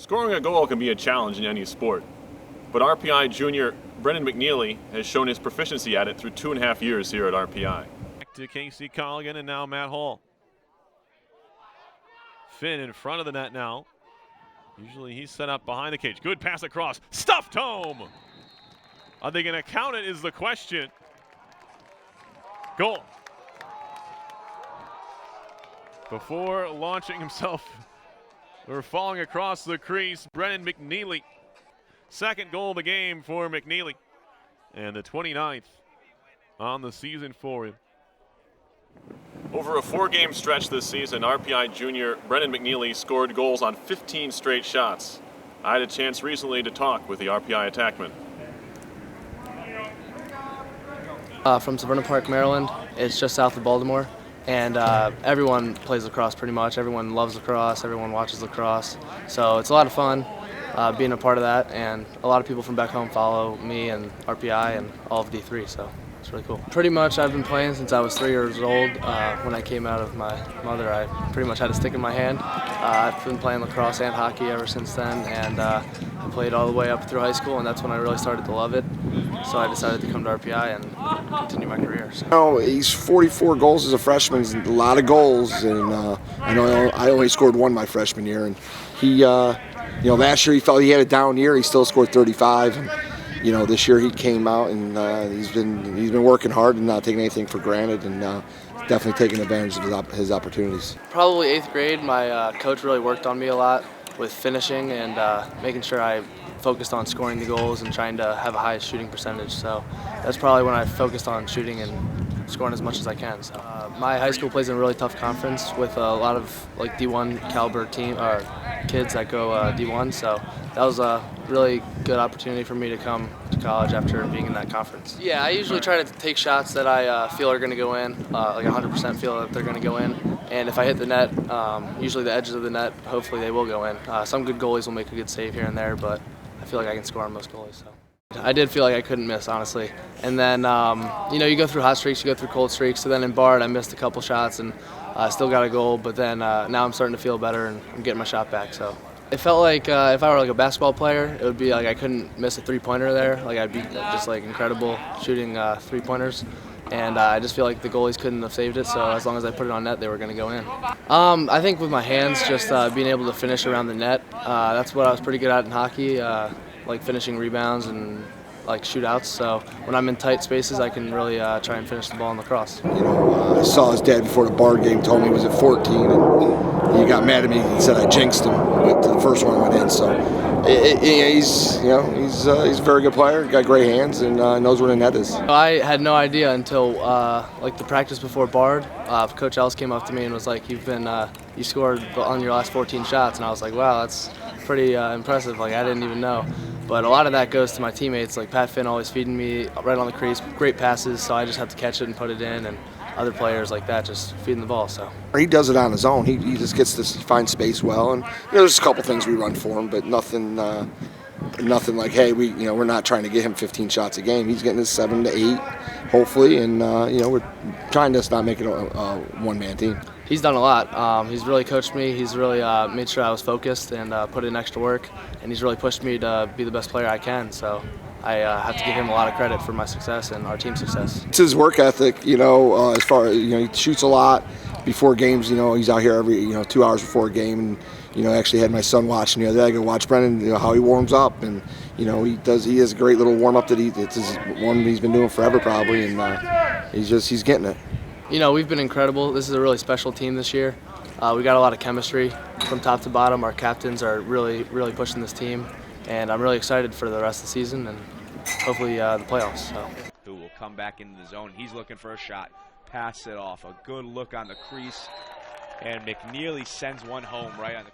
Scoring a goal can be a challenge in any sport, but RPI junior Breanainn McNeally has shown his proficiency at it through 2.5 years here at RPI. Back to Casey Colligan and now Matt Hall. Finn in front of the net now. Usually he's set up behind the cage. Good pass across. Stuffed home. Are they going to count it is the question. Goal. Before launching himself or falling across the crease, Breanainn McNeally. Second goal of the game for McNeally. And the 29th on the season for him. Over a 4-game stretch this season, RPI junior Breanainn McNeally scored goals on 15 straight shots. I had a chance recently to talk with the RPI attackman. From Severna Park, Maryland. It's just south of Baltimore. And everyone plays lacrosse pretty much. Everyone loves lacrosse. Everyone watches lacrosse. So it's a lot of fun being a part of that. And a lot of people from back home follow me and RPI and all of D3. So it's really cool. Pretty much I've been playing since I was 3 years old. When I came out of my mother, I pretty much had a stick in my hand. I've been playing lacrosse and hockey ever since then. And I played all the way up through high school. And that's when I really started to love it. So I decided to come to RPI and continue my career. So. Oh, he's 44 goals as a freshman. It's a lot of goals, and I know I only scored one my freshman year. And he, last year he felt he had a down year. He still scored 35. And, this year he came out and he's been working hard and not taking anything for granted, and definitely taking advantage of his opportunities. Probably 8th grade. My coach really worked on me a lot with finishing and making sure I focused on scoring the goals and trying to have a high shooting percentage. So that's probably when I focused on shooting and scoring as much as I can. So my high school plays in a really tough conference with a lot of like D1 caliber kids that go D1. So that was a really good opportunity for me to come to college after being in that conference. Yeah, I usually try to take shots that I feel are going to go in, like 100% feel that they're going to go in. And if I hit the net, usually the edges of the net, hopefully they will go in. Some good goalies will make a good save here and there, but I feel like I can score on most goalies. So I did feel like I couldn't miss, honestly. And then, you go through hot streaks, you go through cold streaks. So then in Bard, I missed a couple shots and still got a goal. But then now I'm starting to feel better and I'm getting my shot back. So it felt like if I were like a basketball player, it would be like I couldn't miss a three-pointer there. Like I'd be just like incredible shooting three-pointers. And I just feel like the goalies couldn't have saved it, so as long as I put it on net, they were going to go in. I think with my hands, just being able to finish around the net, that's what I was pretty good at in hockey, like finishing rebounds and like shootouts. So when I'm in tight spaces, I can really try and finish the ball in lacrosse. I saw his dad before the Bard game, told me he was at 14, and he got mad at me. He said I jinxed him, but the first one went in. So he's a very good player, got great hands, and knows where the net is. I had no idea until like the practice before Bard. Coach Ellis came up to me and was like, you scored on your last 14 shots, and I was like, wow, that's pretty impressive. Like I didn't even know. But a lot of that goes to my teammates, like Pat Finn always feeding me right on the crease, great passes, so I just have to catch it and put it in, and other players like that just feeding the ball. So he does it on his own. He just gets to find space well, and there's a couple things we run for him, but nothing like, hey, we're not trying to get him 15 shots a game. He's getting his 7 to 8, hopefully, and we're trying to not make it a one-man team. He's done a lot. He's really coached me. He's really made sure I was focused and put in extra work, and he's really pushed me to be the best player I can. So I have to give him a lot of credit for my success and our team's success. It's his work ethic, as far as, he shoots a lot before games. He's out here every, 2 hours before a game, and, actually had my son watching the other day. I go watch Breanainn, how he warms up, and, he has a great little warm-up that it's his one he's been doing forever probably, and he's getting it. We've been incredible. This is a really special team this year. We got a lot of chemistry from top to bottom. Our captains are really, really pushing this team, and I'm really excited for the rest of the season and hopefully the playoffs. So. Who will come back into the zone. He's looking for a shot. Pass it off. A good look on the crease, and McNeally sends one home right on the